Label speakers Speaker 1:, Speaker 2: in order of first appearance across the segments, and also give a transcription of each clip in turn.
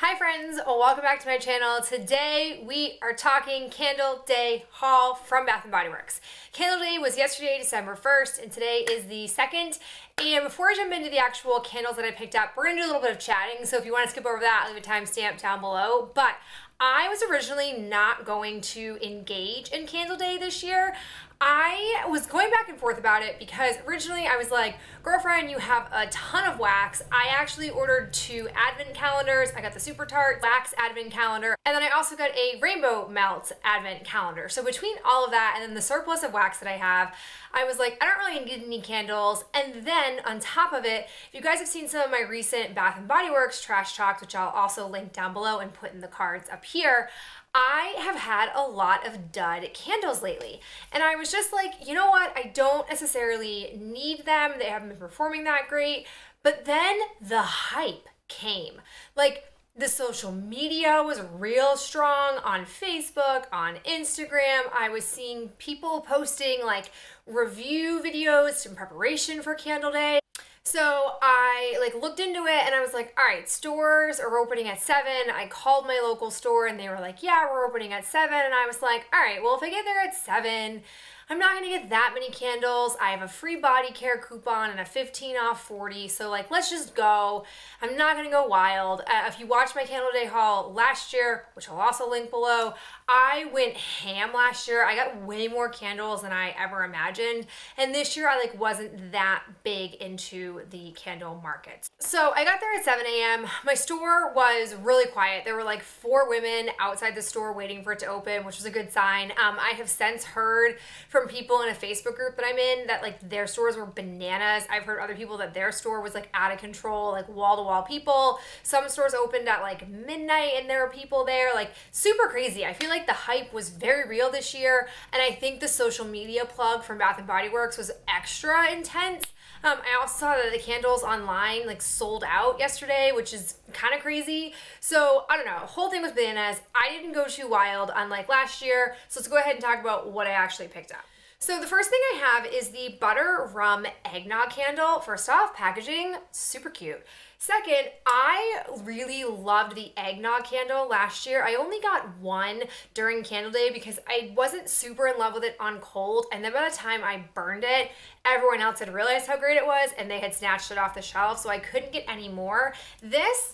Speaker 1: Hi friends, welcome back to my channel. Today we are talking Candle Day haul from Bath & Body Works. Candle Day was yesterday, December 1st, and today is the 2nd. And before I jump into the actual candles that I picked up, we're going to do a little bit of chatting, so if you want to skip over that, I'll leave a timestamp down below. But I was originally not going to engage in Candle Day this year. I was going back and forth about it because originally I was like, girlfriend, you have a ton of wax. I actually ordered 2 advent calendars. I got the Super Tart wax advent calendar, and then I also got a rainbow melt advent calendar. So between all of that and then the surplus of wax that I have, I was like, I don't really need any candles. And then on top of it, if you guys have seen some of my recent Bath & Body Works trash talks, which I'll also link down below and put in the cards up here, I have had a lot of dud candles lately. And I was just like, you know what? I don't necessarily need them. They haven't been performing that great. But then the hype came. Like, the social media was real strong on Facebook, on Instagram. I was seeing people posting like review videos in preparation for Candle Day. So I looked into it and I was like, all right, stores are opening at 7. I called my local store and they were like, yeah, we're opening at 7. And I was like, all right, well, if I get there at 7, I'm not gonna get that many candles. I have a free body care coupon and a 15 off 40. So like, let's just go. I'm not gonna go wild. If you watched my Candle Day haul last year, which I'll also link below, I went ham last year. I got way more candles than I ever imagined. And this year I wasn't that big into the candle market. So I got there at 7 a.m. My store was really quiet. There were like 4 women outside the store waiting for it to open, which was a good sign. I have since heard from people in a Facebook group that I'm in that like their stores were bananas. I've heard other people that their store was like out of control, like wall-to-wall people. Some stores opened at like midnight and there were people there, like super crazy. I feel like the hype was very real this year, and I think the social media plug from Bath & Body Works was extra intense. I also saw that the candles online like sold out yesterday, which is kind of crazy. So I don't know, the whole thing was bananas. I didn't go too wild unlike last year. So let's go ahead and talk about what I actually picked up. So the first thing I have is the butter rum eggnog candle. First off, packaging, super cute. Second, I really loved the eggnog candle last year. I only got one during Candle Day because I wasn't super in love with it on cold. And then by the time I burned it, everyone else had realized how great it was and they had snatched it off the shelf, so I couldn't get any more. This,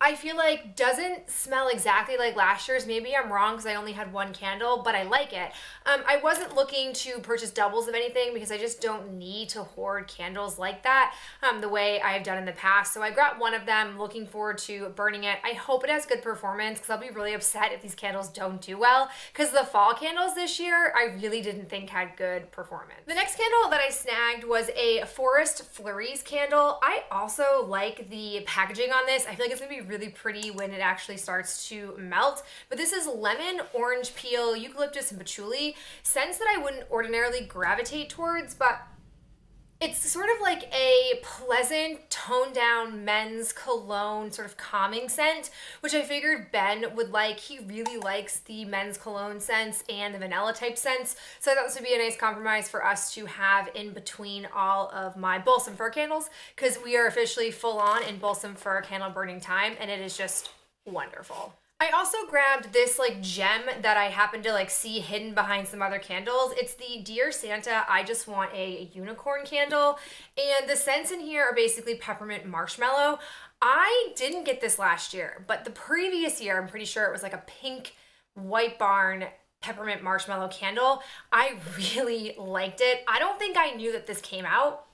Speaker 1: I feel like, doesn't smell exactly like last year's. Maybe I'm wrong because I only had one candle, but I like it. I wasn't looking to purchase doubles of anything because I just don't need to hoard candles like that the way I have done in the past. So I got one of them, looking forward to burning it. I hope it has good performance because I'll be really upset if these candles don't do well, because the fall candles this year I really didn't think had good performance. The next candle that I snagged was a Forest Flurries candle. I also like the packaging on this. I feel like it's gonna be really pretty when it actually starts to melt. But this is lemon, orange peel, eucalyptus, and patchouli. Scents that I wouldn't ordinarily gravitate towards, but it's sort of like a pleasant, toned down men's cologne, sort of calming scent, which I figured Ben would like. He really likes the men's cologne scents and the vanilla type scents. So I thought this would be a nice compromise for us to have in between all of my balsam fir candles, because we are officially full on in balsam fir candle burning time, and it is just wonderful. I also grabbed this like gem that I happened to like see hidden behind some other candles. It's the Dear Santa, I Just Want a Unicorn candle. And the scents in here are basically peppermint marshmallow. I didn't get this last year, but the previous year, I'm pretty sure it was like a pink White Barn peppermint marshmallow candle. I really liked it. I don't think I knew that this came out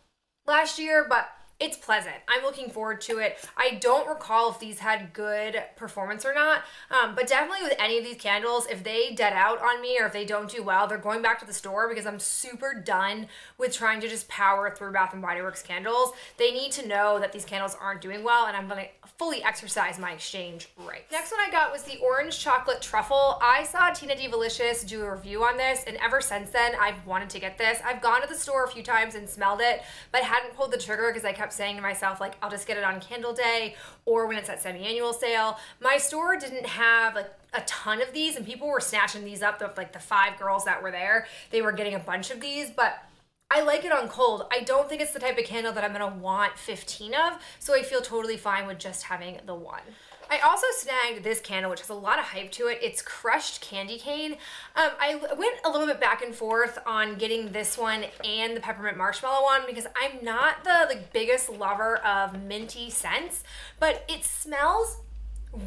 Speaker 1: last year, but it's pleasant. I'm looking forward to it. I don't recall if these had good performance or not, but definitely with any of these candles, if they dead out on me or if they don't do well, they're going back to the store, because I'm super done with trying to just power through Bath & Body Works candles. They need to know that these candles aren't doing well, and I'm gonna fully exercise my exchange rights. Next one I got was the Orange Chocolate Truffle. I saw Tina Divalicious do a review on this, and ever since then, I've wanted to get this. I've gone to the store a few times and smelled it, but hadn't pulled the trigger because I kept saying to myself, like, I'll just get it on Candle Day or when it's at semi-annual sale. My store didn't have like a ton of these, and people were snatching these up. Like the 5 girls that were there, they were getting a bunch of these, but I like it on cold. I don't think it's the type of candle that I'm gonna want 15 of, so I feel totally fine with just having the one. I also snagged this candle, which has a lot of hype to it. It's crushed candy cane. I went a little bit back and forth on getting this one and the peppermint marshmallow one because I'm not the biggest lover of minty scents, but it smells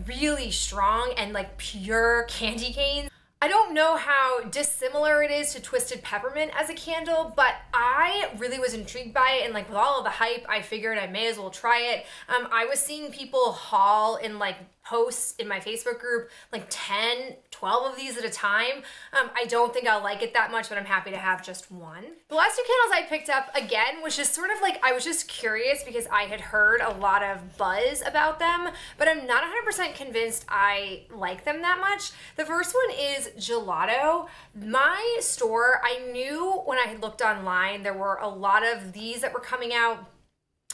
Speaker 1: really strong and like pure candy cane. I don't know how dissimilar it is to Twisted Peppermint as a candle, but I really was intrigued by it, and like with all of the hype, I figured I may as well try it. I was seeing people haul in like posts in my Facebook group like 10, 12 of these at a time. I don't think I'll like it that much, but I'm happy to have just one. The last two candles I picked up again was just sort of like, I was just curious because I had heard a lot of buzz about them, but I'm not 100% convinced I like them that much. The first one is Gelato. My store, I knew when I had looked online, there were a lot of these that were coming out.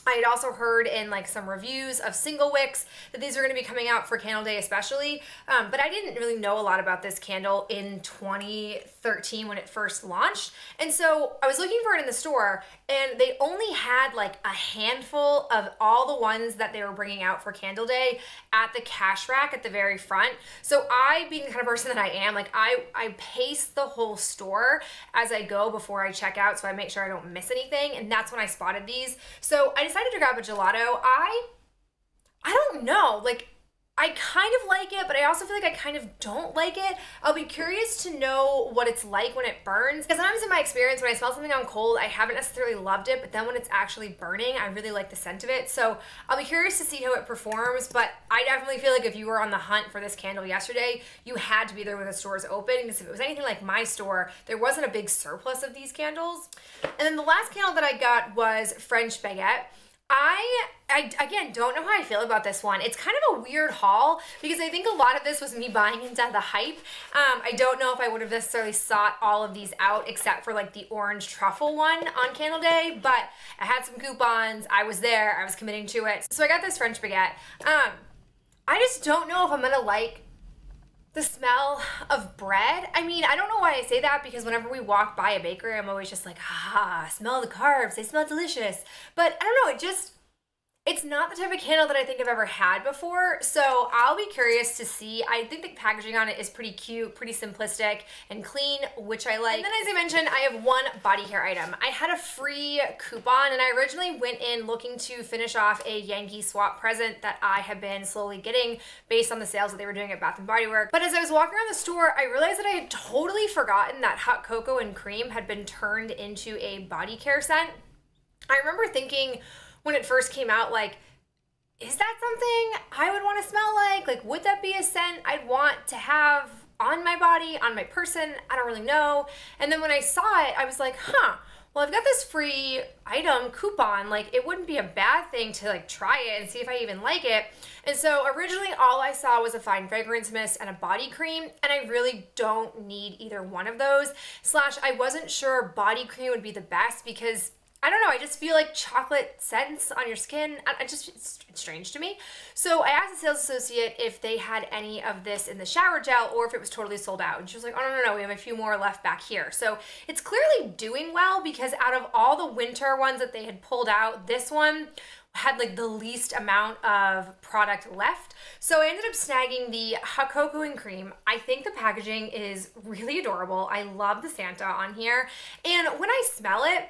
Speaker 1: I had also heard in like some reviews of single wicks that these are going to be coming out for Candle Day especially, but I didn't really know a lot about this candle in 2013 when it first launched, and so I was looking for it in the store and they only had like a handful of all the ones that they were bringing out for Candle Day at the cash rack at the very front. So I, being the kind of person that I am, like I pace the whole store as I go before I check out, so I make sure I don't miss anything, and that's when I spotted these. So I decided to grab a Gelato. I don't know, like I kind of like it, but I also feel like I kind of don't like it. I'll be curious to know what it's like when it burns, because sometimes in my experience when I smell something on cold, I haven't necessarily loved it, but then when it's actually burning, I really like the scent of it. So I'll be curious to see how it performs, but I definitely feel like if you were on the hunt for this candle yesterday, you had to be there when the store's open, because if it was anything like my store, there wasn't a big surplus of these candles. And then the last candle that I got was French Baguette. I again don't know how I feel about this one. It's kind of a weird haul because I think a lot of this was me buying into the hype. I don't know if I would have necessarily sought all of these out except for like the orange truffle one on Candle Day, but I had some coupons, I was there, I was committing to it. So I got this French Baguette. I just don't know if I'm gonna like the smell of bread. I mean, I don't know why I say that, because whenever we walk by a bakery, I'm always just like, ah, smell the carbs, they smell delicious. But I don't know, it's not the type of candle that I think I've ever had before, so I'll be curious to see. I think the packaging on it is pretty cute, pretty simplistic and clean, which I like. And then as I mentioned, I have one body care item. I had a free coupon, and I originally went in looking to finish off a Yankee swap present that I have been slowly getting based on the sales that they were doing at Bath & Body Works. But as I was walking around the store, I realized that I had totally forgotten that hot cocoa and cream had been turned into a body care scent. I remember thinking, when it first came out, like, is that something I would want to smell like? Like, would that be a scent I'd want to have on my body, on my person? I don't really know. And then when I saw it, I was like, huh, well, I've got this free item coupon. Like, it wouldn't be a bad thing to like try it and see if I even like it. And so originally all I saw was a fine fragrance mist and a body cream, and I really don't need either one of those. Slash, I wasn't sure body cream would be the best because I don't know, I just feel like chocolate scents on your skin, it's strange to me. So I asked the sales associate if they had any of this in the shower gel or if it was totally sold out. And she was like, oh, no, we have a few more left back here. So it's clearly doing well, because out of all the winter ones that they had pulled out, this one had like the least amount of product left. So I ended up snagging the hot cocoa and cream. I think the packaging is really adorable. I love the Santa on here. And when I smell it,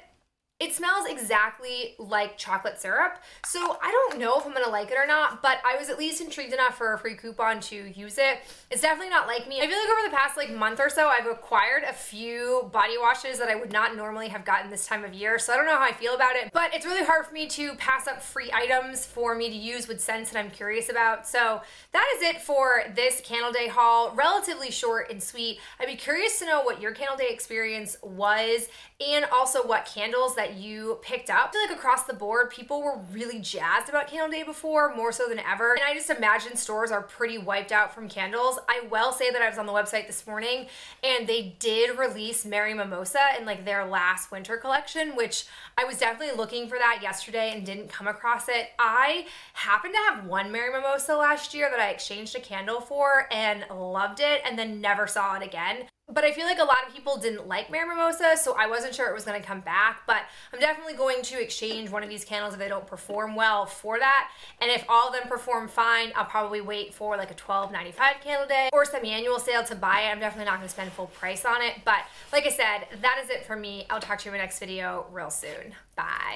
Speaker 1: it smells exactly like chocolate syrup, so I don't know if I'm gonna like it or not, but I was at least intrigued enough for a free coupon to use it. It's definitely not like me. I feel like over the past like month or so, I've acquired a few body washes that I would not normally have gotten this time of year, so I don't know how I feel about it, but it's really hard for me to pass up free items for me to use with scents that I'm curious about. So that is it for this Candle Day haul. Relatively short and sweet. I'd be curious to know what your Candle Day experience was, and also what candles that you picked up. I feel like across the board, people were really jazzed about Candle Day before, more so than ever. And I just imagine stores are pretty wiped out from candles. I will say that I was on the website this morning and they did release Merry Mimosa in like their last winter collection, which I was definitely looking for that yesterday and didn't come across it. I happened to have one Merry Mimosa last year that I exchanged a candle for and loved it, and then never saw it again. But I feel like a lot of people didn't like Mare Mimosa, so I wasn't sure it was going to come back. But I'm definitely going to exchange one of these candles if they don't perform well for that. And if all of them perform fine, I'll probably wait for like a $12.95 candle day or semi-annual sale to buy it. I'm definitely not going to spend full price on it. But like I said, that is it for me. I'll talk to you in my next video real soon. Bye.